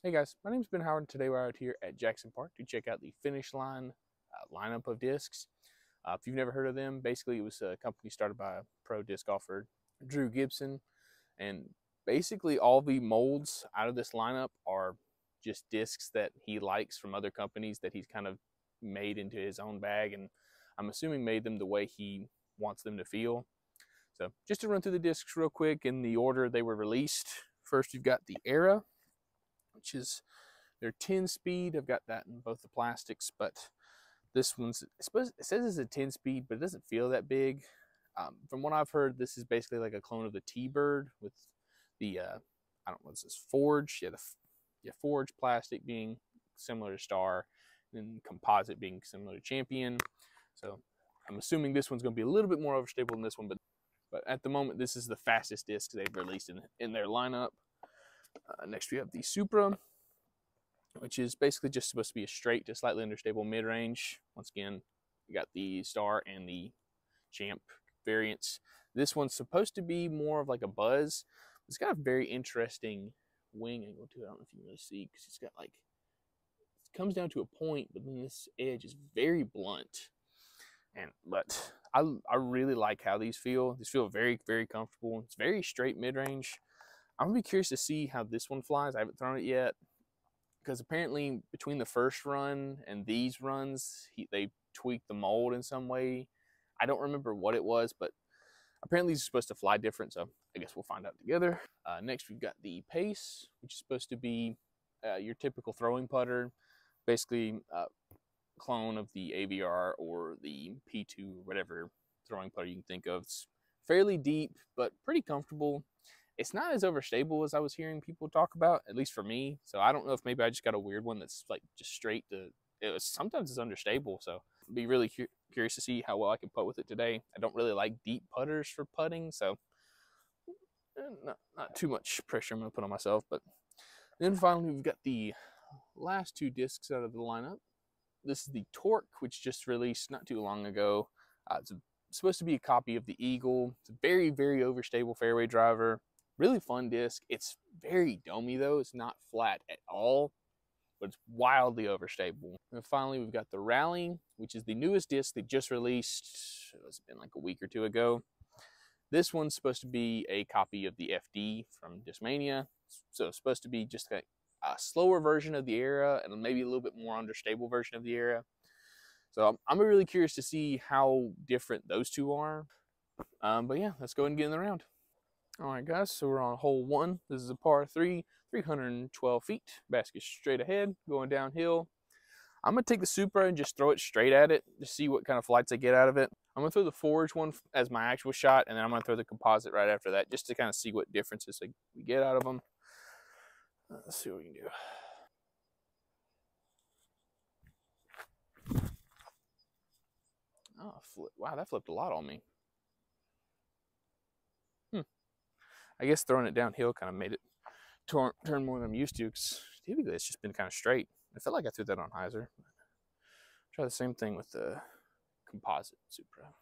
Hey guys, my name's Ben Howard. Today we're out here at Jackson Park to check out the Finish Line lineup of discs. If you've never heard of them, basically it was a company started by a pro disc golfer, Drew Gibson, and basically all the molds out of this lineup are just discs that he likes from other companies that he's kind of made into his own bag, and I'm assuming made them the way he wants them to feel. So just to run through the discs real quick in the order they were released. First, you've got the Era, which is their 10 speed. I've got that in both the plastics, but this one's, it says it's a 10 speed, but it doesn't feel that big. From what I've heard, this is basically like a clone of the T-Bird with the, I don't know, what's this, Forge? Yeah, Forge plastic being similar to Star, and composite being similar to Champion. So I'm assuming this one's going to be a little bit more overstable than this one, but at the moment, this is the fastest disc they've released in their lineup. Next, we have the Supra, which is basically just supposed to be a straight to slightly understable mid-range. Once again, you got the Star and the Champ variants. This one's supposed to be more of like a Buzz. It's got a very interesting wing angle to it. I don't know if you can really see because it's got like, it comes down to a point, but then this edge is very blunt. But I really like how these feel. These feel very, very comfortable. It's very straight mid-range. I'm gonna be curious to see how this one flies. I haven't thrown it yet, because apparently between the first run and these runs, they tweaked the mold in some way. I don't remember what it was, but apparently these are supposed to fly different, so I guess we'll find out together. Next, we've got the Pace, which is supposed to be your typical throwing putter, basically a clone of the AVR or the P2, whatever throwing putter you can think of. It's fairly deep, but pretty comfortable. It's not as overstable as I was hearing people talk about, at least for me. So I don't know if maybe I just got a weird one that's like just straight to. Sometimes it's understable, so I'd be really curious to see how well I can putt with it today. I don't really like deep putters for putting, so not too much pressure I'm gonna put on myself. But then finally we've got the last two discs out of the lineup. This is the Torque, which just released not too long ago. It's supposed to be a copy of the Eagle. It's a very, very overstable fairway driver. Really fun disc. It's very domey though. It's not flat at all, but it's wildly overstable. And finally, we've got the Rally, which is the newest disc they just released. It's been like a week or two ago. This one's supposed to be a copy of the FD from Discmania. So it's supposed to be just a slower version of the Era and maybe a little bit more understable version of the Era. So I'm really curious to see how different those two are. But yeah, let's go ahead and get in the round. All right, guys, so we're on hole one. This is a par 3, 312 feet. Basket straight ahead, going downhill. I'm going to take the Supra and just throw it straight at it to see what kind of flights I get out of it. I'm going to throw the Forge one as my actual shot, and then I'm going to throw the composite right after that just to kind of see what differences we get out of them. Let's see what we can do. Oh, wow, that flipped a lot on me. I guess throwing it downhill kind of made it turn more than I'm used to, because typically it's just been kind of straight. I felt like I threw that on hyzer. Try the same thing with the composite Supra.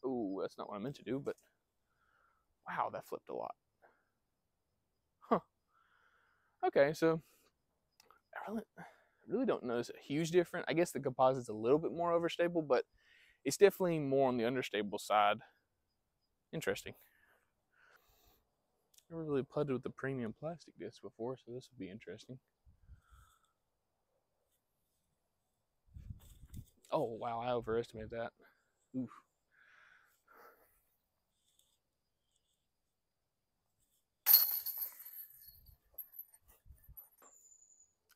Ooh, that's not what I meant to do, but wow, that flipped a lot. Huh. Okay, so I really don't notice a huge difference. I guess the composite's a little bit more overstable, but it's definitely more on the understable side. Interesting. Never really putted with the premium plastic disc before, so this would be interesting. Oh, wow, I overestimated that. Oof.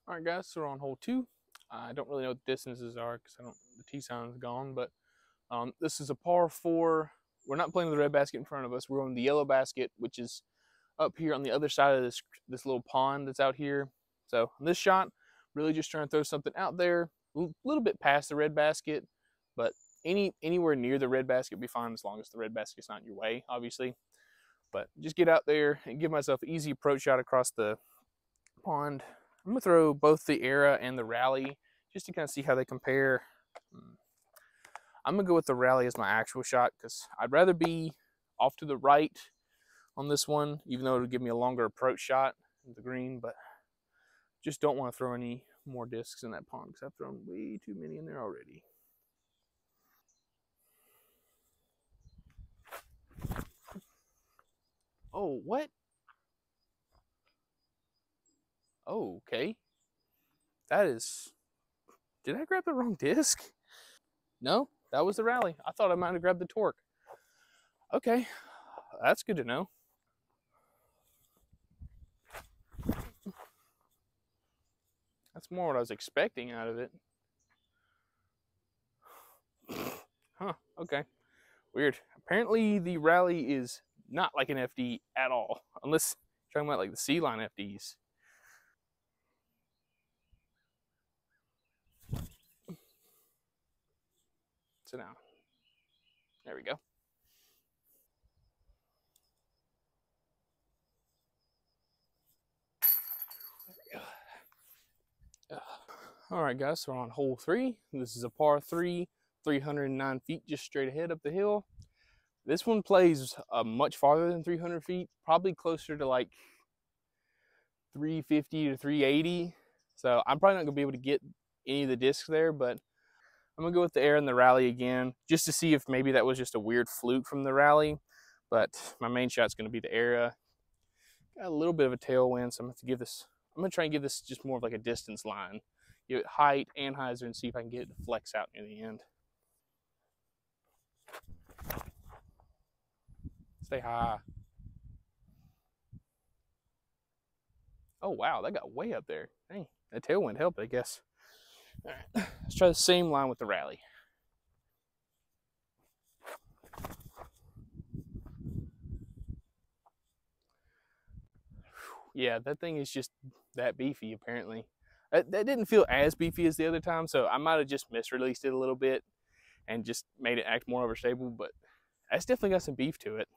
All right, guys, so we're on hole 2. I don't really know what the distances are because the tee sign is gone, but this is a par 4. We're not playing with the red basket in front of us. We're on the yellow basket, which is up here on the other side of this little pond that's out here. So on this shot, really just trying to throw something out there, a little bit past the red basket, but anywhere near the red basket would be fine as long as the red basket's not in your way, obviously. But just get out there and give myself an easy approach shot across the pond. I'm gonna throw both the Era and the Rally just to kind of see how they compare. I'm gonna go with the Rally as my actual shot because I'd rather be off to the right on this one, even though it'll give me a longer approach shot with the green, but just don't want to throw any more discs in that pond because I've thrown way too many in there already. Oh, what? Oh, okay. That is... Did I grab the wrong disc? No, that was the rally. I thought I might have grabbed the torque. Okay, that's good to know. That's more what I was expecting out of it. Huh, okay. Weird. Apparently the rally is not like an FD at all, unless you're talking about like the C-line FDs. So now, there we go. All right, guys, so we're on hole 3. This is a par 3, 309 feet just straight ahead up the hill. This one plays much farther than 300 feet, probably closer to like 350 to 380. So I'm probably not gonna be able to get any of the discs there, but I'm gonna go with the air in the rally again, just to see if maybe that was just a weird fluke from the rally. But my main shot's gonna be the air. Got a little bit of a tailwind, so I'm gonna have to give this. I'm gonna try and give this just more of like a distance line. Give it height, anhyzer, and see if I can get it to flex out near the end. Stay high. Oh wow, that got way up there. Dang, that tailwind helped, I guess. All right, let's try the same line with the rally. Yeah, that thing is just that beefy, apparently. That didn't feel as beefy as the other time, so I might have just misreleased it a little bit and just made it act more overstable, but that's definitely got some beef to it.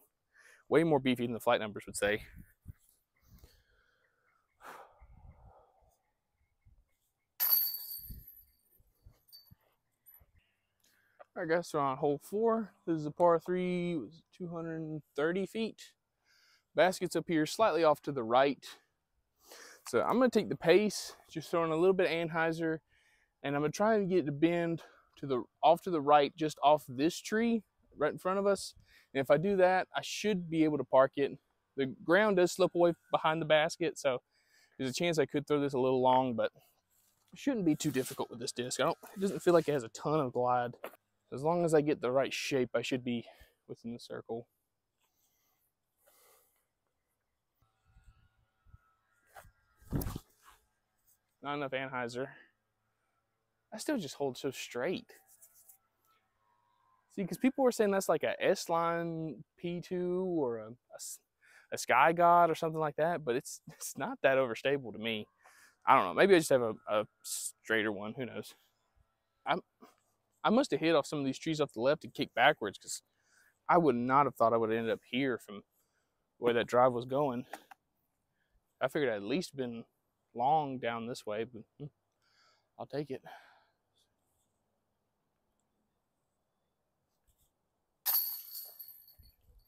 Way more beefy than the flight numbers would say. All right, guys, so on hole 4, this is a par 3, 230 feet. Basket's up here slightly off to the right. So I'm going to take the pace, just throwing a little bit of anhyzer, and I'm going to try and get it to bend off to the right, just off this tree right in front of us. And if I do that, I should be able to park it. The ground does slip away behind the basket, so there's a chance I could throw this a little long, but it shouldn't be too difficult with this disc. It doesn't feel like it has a ton of glide. As long as I get the right shape, I should be within the circle. Not enough anhyzer. I still just hold so straight. See, because people were saying that's like a S-line P2 or a Sky God or something like that, but it's not that overstable to me. I don't know. Maybe I just have a straighter one. Who knows? I must have hit off some of these trees off the left and kicked backwards, because I would not have thought I would have ended up here from where that drive was going. I figured I'd at least been long down this way, but I'll take it.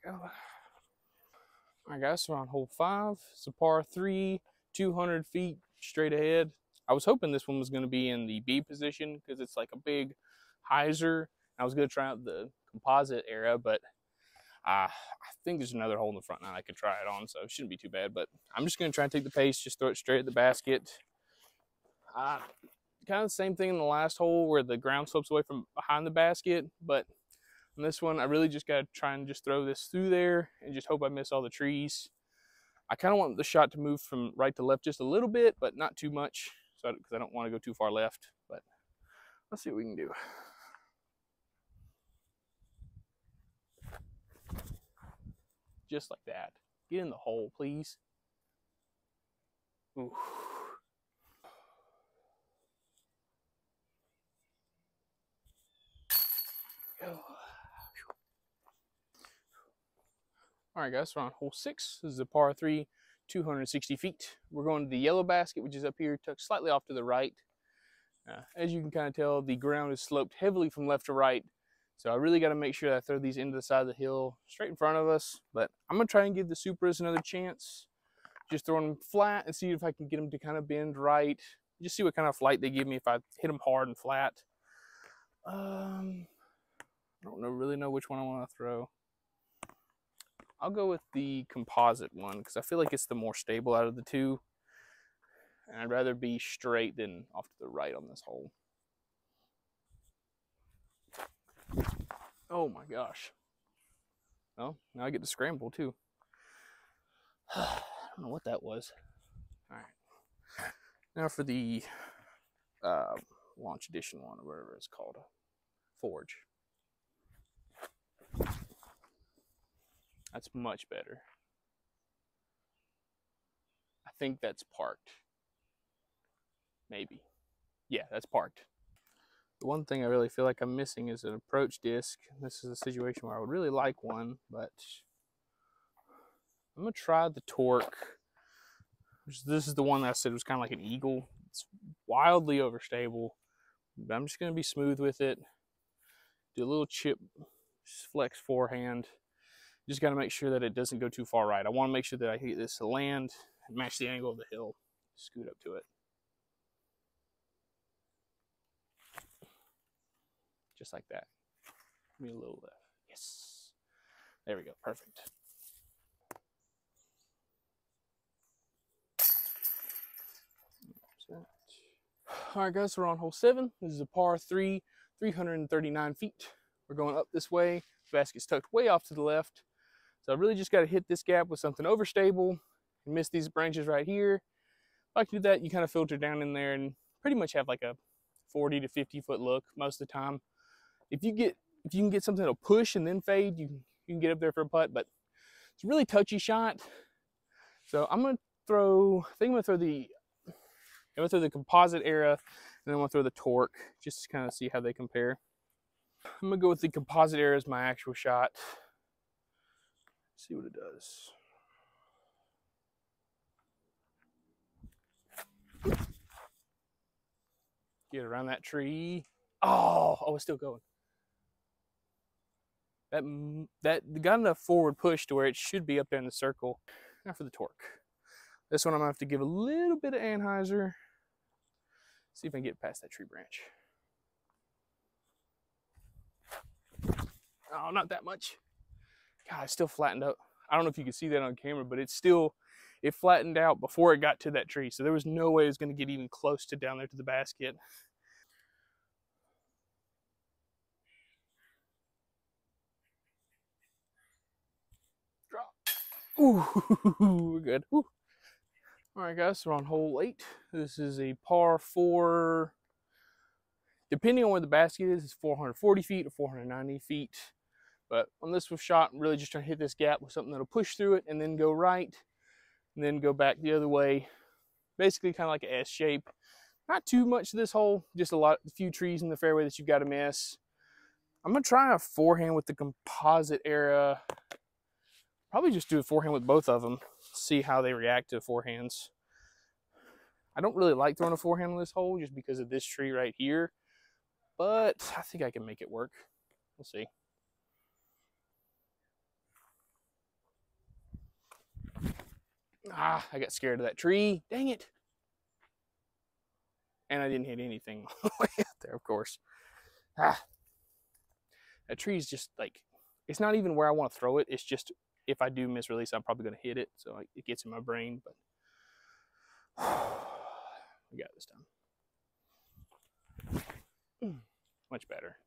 All right, guys, so we're on hole 5. It's a par 3, 200 feet straight ahead. I was hoping this one was going to be in the B position because it's like a big hyzer. I was going to try out the composite era, but I think there's another hole in the front nine I could try it on, so it shouldn't be too bad. But I'm just going to try and take the pace, just throw it straight at the basket. Kind of the same thing in the last hole where the ground slopes away from behind the basket, but on this one, I really just got to try and just throw this through there and just hope I miss all the trees. I kind of want the shot to move from right to left just a little bit, but not too much, so because I don't want to go too far left. But let's see what we can do. Just like that. Get in the hole, please. Ooh. All right, guys, we're on hole 6. This is a par 3, 260 feet. We're going to the yellow basket, which is up here, tucked slightly off to the right. As you can kind of tell, the ground is sloped heavily from left to right. So I really got to make sure that I throw these into the side of the hill straight in front of us. But I'm going to try and give the Supras another chance. Just throwing them flat and see if I can get them to kind of bend right. Just see what kind of flight they give me if I hit them hard and flat. I don't really know which one I want to throw. I'll go with the composite one because I feel like it's the more stable out of the two. And I'd rather be straight than off to the right on this hole. Oh my gosh. Oh, now I get to scramble too. I don't know what that was. All right. Now for the launch edition one, or whatever it's called. Forge. That's much better. I think that's parked. Maybe. Yeah, that's parked. The one thing I really feel like I'm missing is an approach disc. This is a situation where I would really like one, but I'm going to try the Torque. This is the one that I said was kind of like an eagle. It's wildly overstable, but I'm just going to be smooth with it. Do a little chip flex forehand. Just got to make sure that it doesn't go too far right. I want to make sure that I hit this to land and match the angle of the hill. Scoot up to it. Just like that. Give me a little left. Yes. There we go. Perfect. All right, guys, so we're on hole 7. This is a par 3, 339 feet. We're going up this way. The basket's tucked way off to the left. So I really just got to hit this gap with something overstable and miss these branches right here. If I can do that, you kind of filter down in there and pretty much have like a 40 to 50 foot look most of the time. If you can get something that'll push and then fade, you can get up there for a putt, but it's a really touchy shot. So I'm gonna throw, I think I'm gonna throw the composite era, and then I'm gonna throw the Torque, just to kind of see how they compare. I'm gonna go with the composite era as my actual shot. See what it does. Get around that tree. Oh, it's still going. That got enough forward push to where it should be up there in the circle. Now for the Torque. This one I'm gonna have to give a little bit of Anheuser. See if I can get past that tree branch. Oh, not that much. God, it's still flattened up. I don't know if you can see that on camera, but it flattened out before it got to that tree. So there was no way it was gonna get even close to down there to the basket. Ooh, we're good. Ooh. All right, guys, so we're on hole 8. This is a par 4. Depending on where the basket is, it's 440 feet or 490 feet. But on this shot, I'm really just trying to hit this gap with something that'll push through it and then go right and then go back the other way. Basically kind of like an S shape. Not too much to this hole, just a few trees in the fairway that you've got to miss. I'm going to try a forehand with the composite era. Probably just do a forehand with both of them. See how they react to forehands. I don't really like throwing a forehand on this hole just because of this tree right here. But I think I can make it work. We'll see. I got scared of that tree. Dang it. And I didn't hit anything all the way out there, of course. That tree's just like, it's not even where I want to throw it. It's just, if I do miss release, I'm probably going to hit it. So it gets in my brain, but we got this time. Much better.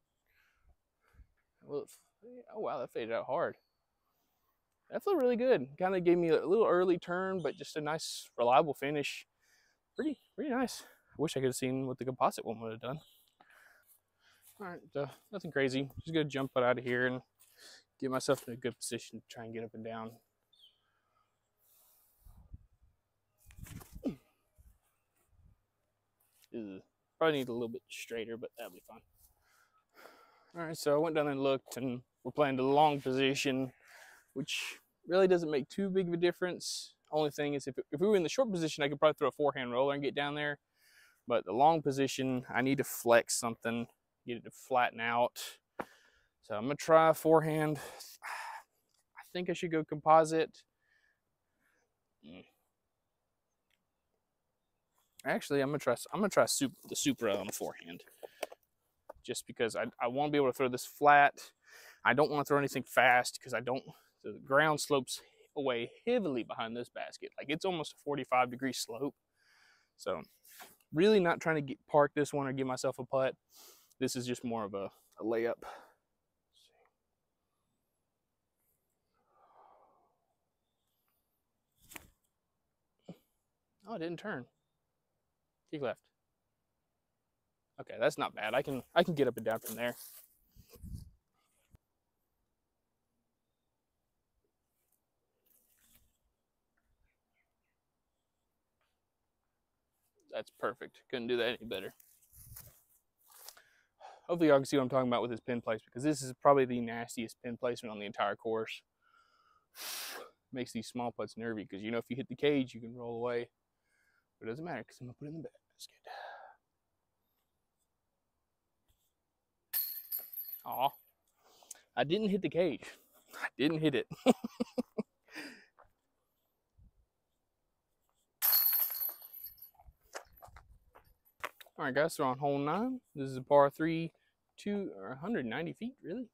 Well, oh wow, that faded out hard. That felt really good. Kind of gave me a little early turn, but just a nice, reliable finish. Pretty nice. I wish I could have seen what the composite one would have done. All right, nothing crazy. Just gonna jump out of here and get myself in a good position to try and get up and down. Probably need a little bit straighter, but that'll be fine. All right, so I went down and looked, and we're playing the long position, which really doesn't make too big of a difference. Only thing is, if we were in the short position, I could probably throw a forehand roller and get down there. But the long position, I need to flex something, get it to flatten out. So I'm gonna try forehand. I think I should go composite. Actually, I'm gonna try the Supra on forehand, just because I want to be able to throw this flat. I don't want to throw anything fast because the ground slopes away heavily behind this basket. Like it's almost a 45-degree slope. So really not trying to park this one or give myself a putt. This is just more of a layup. Oh, it didn't turn. Kick left. Okay, that's not bad. I can get up and down from there. That's perfect. Couldn't do that any better. Hopefully y'all can see what I'm talking about with this pin placement, because this is probably the nastiest pin placement on the entire course. Makes these small putts nervy, because you know if you hit the cage, you can roll away. But it doesn't matter, because I'm going to put it in the basket. Aw. I didn't hit the cage. I didn't hit it. All right, guys, so on hole 9. This is a par 3, 190 feet, really?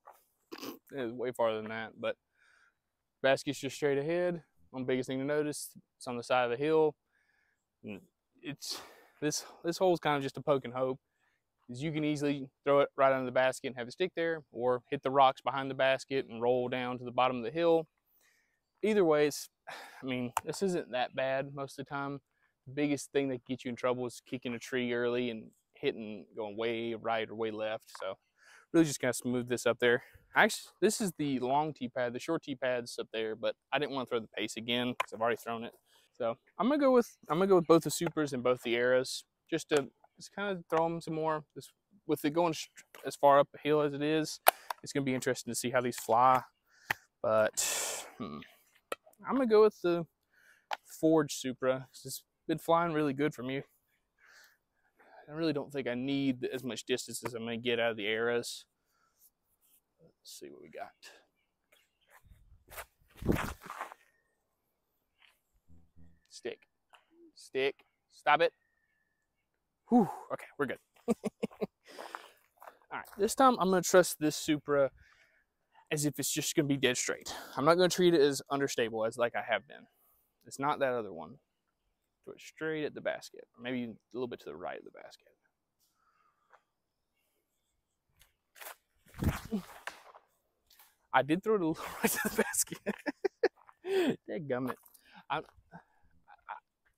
It was way farther than that, but basket's just straight ahead. One biggest thing to notice, it's on the side of the hill. And this hole's kind of just a poke and hope, because you can easily throw it right under the basket and have it stick there, or hit the rocks behind the basket and roll down to the bottom of the hill. Either way, this isn't that bad most of the time. The biggest thing that gets you in trouble is kicking a tree early and going way right or way left. So really just kind of smooth this up there. Actually, this is the long tee pad. The short tee pad's up there, but I didn't want to throw the pace again because I've already thrown it. So I'm gonna go with both the Supras and both the Eras, just to kind of throw them some more. With it going as far up the hill as it is, it's gonna be interesting to see how these fly. But I'm gonna go with the Forge Supra. It's been flying really good for me. I really don't think I need as much distance as I'm gonna get out of the Eras. Let's see what we got. Stick, stop it. Whew, okay, we're good. All right, this time I'm gonna trust this Supra as if it's just gonna be dead straight. I'm not gonna treat it as understable as like I have been. It's not that other one. Throw it straight at the basket, or maybe a little bit to the right of the basket. I did throw it a little right to the basket. Dadgummit.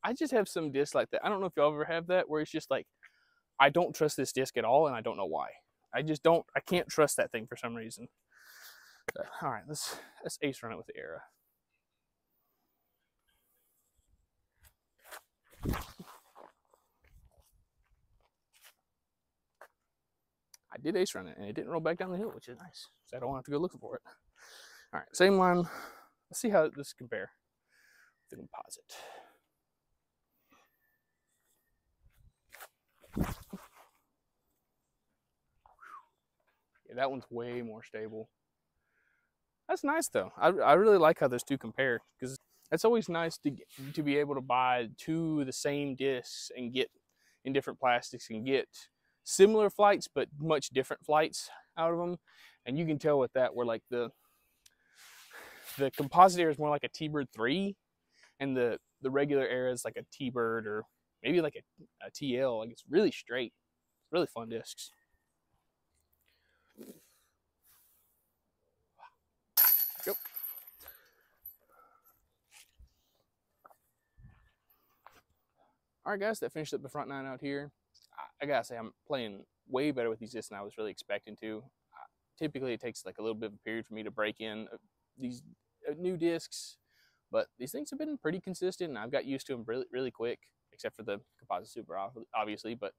I just have some discs like that. I don't know if y'all ever have that, where it's just like, I don't trust this disc at all, and I don't know why. I can't trust that thing for some reason. So, all right, let's ace run it with the Era. I did ace run it, and it didn't roll back down the hill, which is nice. So I don't have to go looking for it. All right, same line. Let's see how this compare with the composite. Yeah, that one's way more stable. That's nice though. I really like how those two compare, because it's always nice to be able to buy two of the same discs and get in different plastics and get similar flights but much different flights out of them. And you can tell with that where like the composite Era is more like a T-Bird 3, and the regular Era is like a T-Bird or maybe like a TL. Like it's really straight. It's really fun discs. Yep. All right, guys, that finished up the front 9 out here. I gotta say, I'm playing way better with these discs than I was really expecting to. Typically, it takes like a little bit of a period for me to break in these new discs, but these things have been pretty consistent, and I've got used to them really, really quick, except for the composite Supra, obviously. But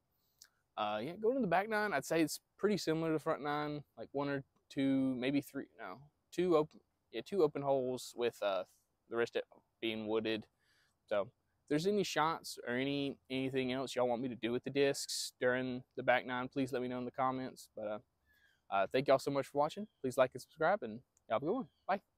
yeah, going to the back 9, I'd say it's pretty similar to the front 9, like 1 or 2, maybe 3, no, 2 open, yeah, 2 open holes with the rest of it being wooded. So if there's any shots or anything else y'all want me to do with the discs during the back 9, please let me know in the comments. But Thank y'all so much for watching. Please like and subscribe, and y'all have a good one. Bye.